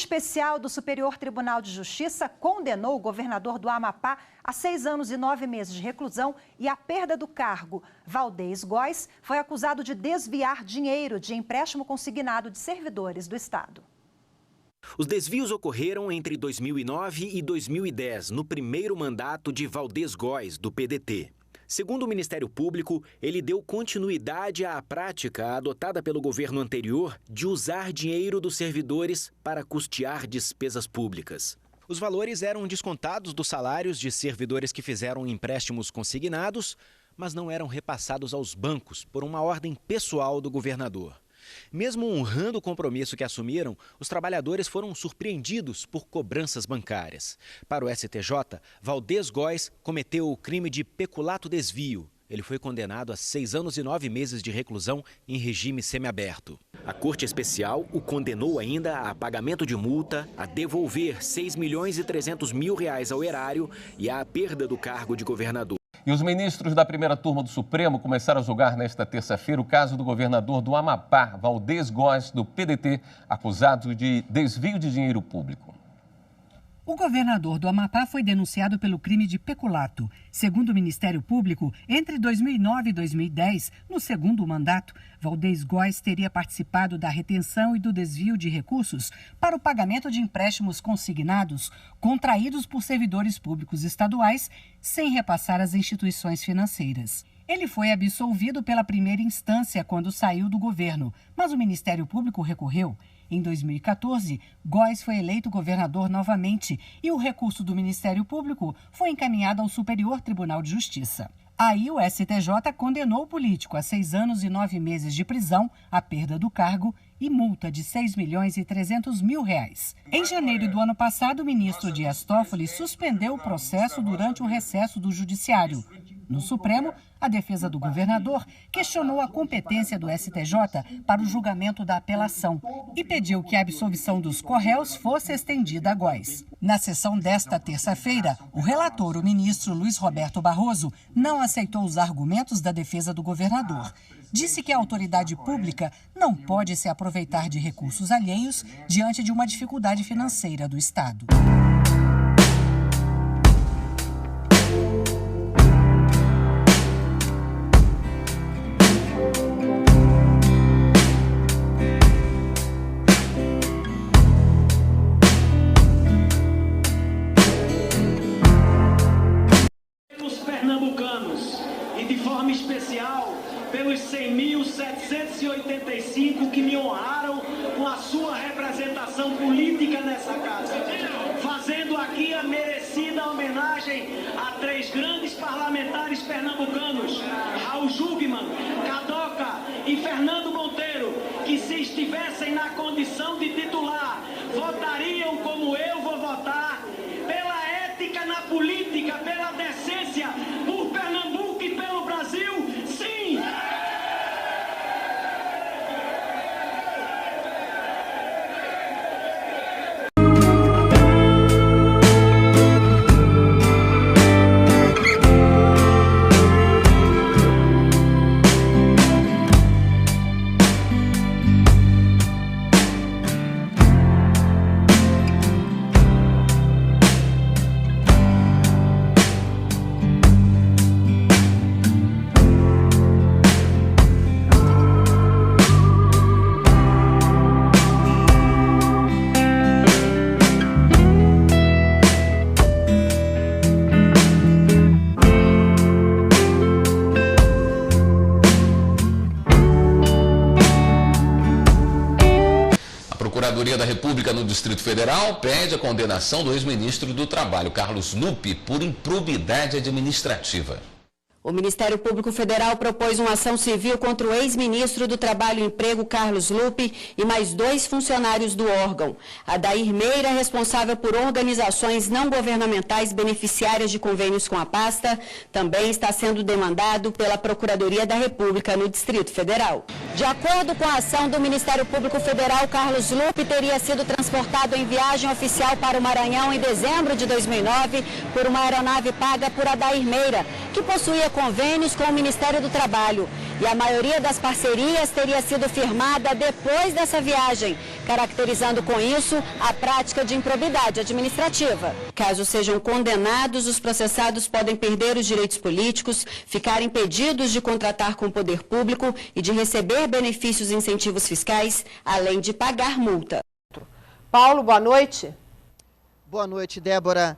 Especial do Superior Tribunal de Justiça condenou o governador do Amapá a 6 anos e 9 meses de reclusão e a perda do cargo. Valdez Góes foi acusado de desviar dinheiro de empréstimo consignado de servidores do Estado. Os desvios ocorreram entre 2009 e 2010, no primeiro mandato de Valdez Góes, do PDT. Segundo o Ministério Público, ele deu continuidade à prática adotada pelo governo anterior de usar dinheiro dos servidores para custear despesas públicas. Os valores eram descontados dos salários de servidores que fizeram empréstimos consignados, mas não eram repassados aos bancos por uma ordem pessoal do governador. Mesmo honrando o compromisso que assumiram, os trabalhadores foram surpreendidos por cobranças bancárias. Para o STJ, Valdez Góes cometeu o crime de peculato-desvio. Ele foi condenado a 6 anos e 9 meses de reclusão em regime semiaberto. A Corte Especial o condenou ainda a pagamento de multa, a devolver R$ 6.300.000 ao erário e à perda do cargo de governador. E os ministros da primeira turma do Supremo começaram a julgar nesta terça-feira o caso do governador do Amapá, Valdez Góes, do PDT, acusado de desvio de dinheiro público. O governador do Amapá foi denunciado pelo crime de peculato. Segundo o Ministério Público, entre 2009 e 2010, no segundo mandato, Valdez Góes teria participado da retenção e do desvio de recursos para o pagamento de empréstimos consignados contraídos por servidores públicos estaduais sem repassar às instituições financeiras. Ele foi absolvido pela primeira instância quando saiu do governo, mas o Ministério Público recorreu. Em 2014, Góes foi eleito governador novamente e o recurso do Ministério Público foi encaminhado ao Superior Tribunal de Justiça. Aí o STJ condenou o político a 6 anos e 9 meses de prisão, a perda do cargo e multa de R$ 6.300.000. Em janeiro do ano passado, o ministro Dias Toffoli suspendeu o processo durante um recesso do Judiciário. No Supremo, a defesa do governador questionou a competência do STJ para o julgamento da apelação e pediu que a absolvição dos corréus fosse estendida a Góes. Na sessão desta terça-feira, o relator, o ministro Luiz Roberto Barroso, não aceitou os argumentos da defesa do governador. Disse que a autoridade pública não pode se aproveitar de recursos alheios diante de uma dificuldade financeira do Estado. Especial pelos 100.785 que me honraram com a sua representação política nessa casa, fazendo aqui a merecida homenagem a 3 grandes parlamentares pernambucanos, Raul Jugman, Cadoca e Fernando Monteiro, que se estivessem na condição de titular, votariam como eu vou votar, pela ética na política, pela decência, por Pernambuco e pelo Brasil, sim! A Procuradoria da República no Distrito Federal pede a condenação do ex-ministro do Trabalho, Carlos Lupe, por improbidade administrativa. O Ministério Público Federal propôs uma ação civil contra o ex-ministro do Trabalho e Emprego, Carlos Lupe, e mais 2 funcionários do órgão. Adair Meira, responsável por organizações não governamentais beneficiárias de convênios com a pasta, também está sendo demandado pela Procuradoria da República no Distrito Federal. De acordo com a ação do Ministério Público Federal, Carlos Lupe teria sido transportado em viagem oficial para o Maranhão em dezembro de 2009 por uma aeronave paga por Adair Meira, que possuía convênios com o Ministério do Trabalho. E a maioria das parcerias teria sido firmada depois dessa viagem, caracterizando com isso a prática de improbidade administrativa. Caso sejam condenados, os processados podem perder os direitos políticos, ficar impedidos de contratar com o poder público e de receber benefícios e incentivos fiscais, além de pagar multa. Paulo, boa noite. Boa noite, Débora.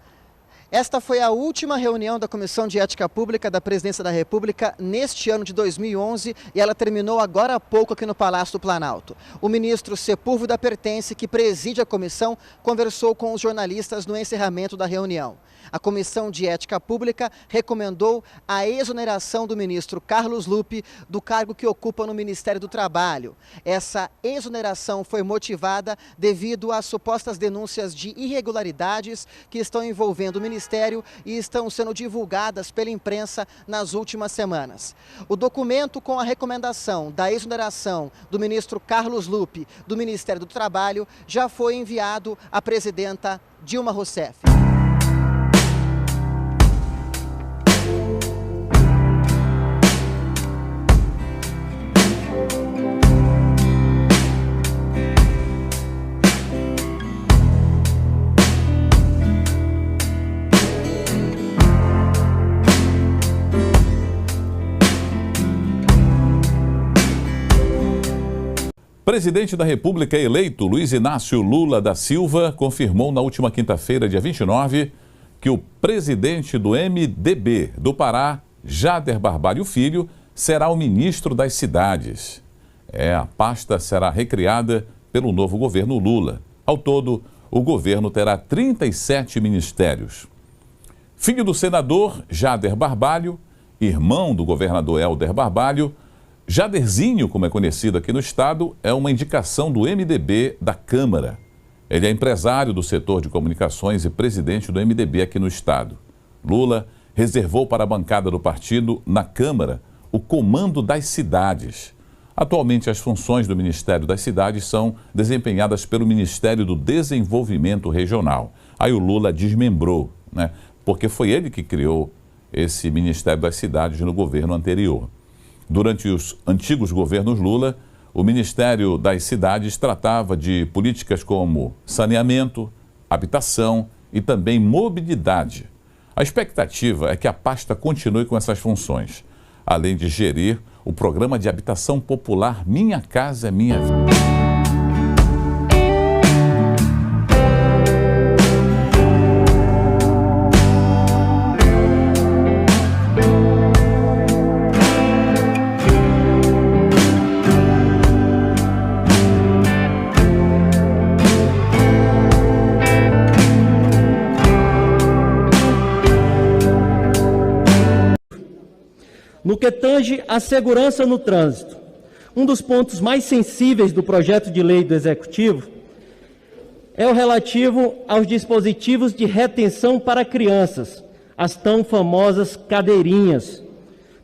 Esta foi a última reunião da Comissão de Ética Pública da Presidência da República neste ano de 2011 e ela terminou agora há pouco aqui no Palácio do Planalto. O ministro Sepúlveda Pertence, que preside a comissão, conversou com os jornalistas no encerramento da reunião. A Comissão de Ética Pública recomendou a exoneração do ministro Carlos Lupe do cargo que ocupa no Ministério do Trabalho. Essa exoneração foi motivada devido às supostas denúncias de irregularidades que estão envolvendo o Ministério e estão sendo divulgadas pela imprensa nas últimas semanas. O documento com a recomendação da exoneração do ministro Carlos Lupe do Ministério do Trabalho já foi enviado à presidenta Dilma Rousseff. Presidente da República eleito, Luiz Inácio Lula da Silva, confirmou na última quinta-feira, dia 29, que o presidente do MDB do Pará, Jader Barbalho Filho, será o ministro das cidades. A pasta será recriada pelo novo governo Lula. Ao todo, o governo terá 37 ministérios. Filho do senador Jader Barbalho, irmão do governador Helder Barbalho, Jaderzinho, como é conhecido aqui no estado, é uma indicação do MDB da Câmara. Ele é empresário do setor de comunicações e presidente do MDB aqui no estado. Lula reservou para a bancada do partido na Câmara o comando das cidades. Atualmente, as funções do Ministério das Cidades são desempenhadas pelo Ministério do Desenvolvimento Regional. Aí o Lula desmembrou, porque foi ele que criou esse Ministério das Cidades no governo anterior. Durante os antigos governos Lula, o Ministério das Cidades tratava de políticas como saneamento, habitação e também mobilidade. A expectativa é que a pasta continue com essas funções, além de gerir o programa de habitação popular Minha Casa Minha Vida. No que tange à segurança no trânsito, um dos pontos mais sensíveis do projeto de lei do Executivo é o relativo aos dispositivos de retenção para crianças, as tão famosas cadeirinhas.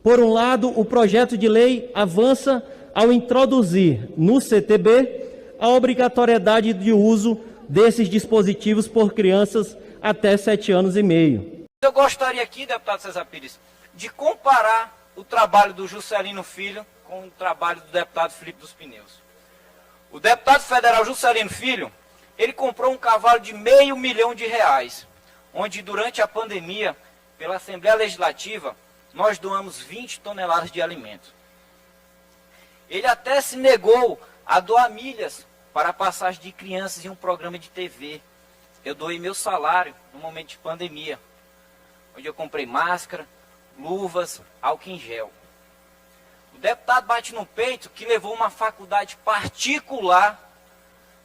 Por um lado, o projeto de lei avança ao introduzir no CTB a obrigatoriedade de uso desses dispositivos por crianças até 7 anos e meio. Eu gostaria aqui, deputado César Pires, de comparar o trabalho do Juscelino Filho com o trabalho do deputado Felipe dos Pneus. O deputado federal Juscelino Filho, ele comprou um cavalo de R$500 milhão, onde durante a pandemia, pela Assembleia Legislativa, nós doamos 20 toneladas de alimento. Ele até se negou a doar milhas para a passagem de crianças em um programa de TV. Eu doei meu salário no momento de pandemia, onde eu comprei máscara, luvas, álcool em gel. O deputado bate no peito que levou uma faculdade particular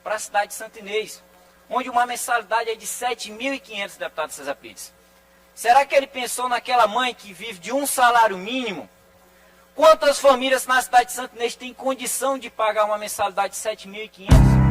para a cidade de Santo Inês, onde uma mensalidade é de R$ 7.500, deputado César Pires. Será que ele pensou naquela mãe que vive de um salário mínimo? Quantas famílias na cidade de Santo Inês têm condição de pagar uma mensalidade de R$ 7.500?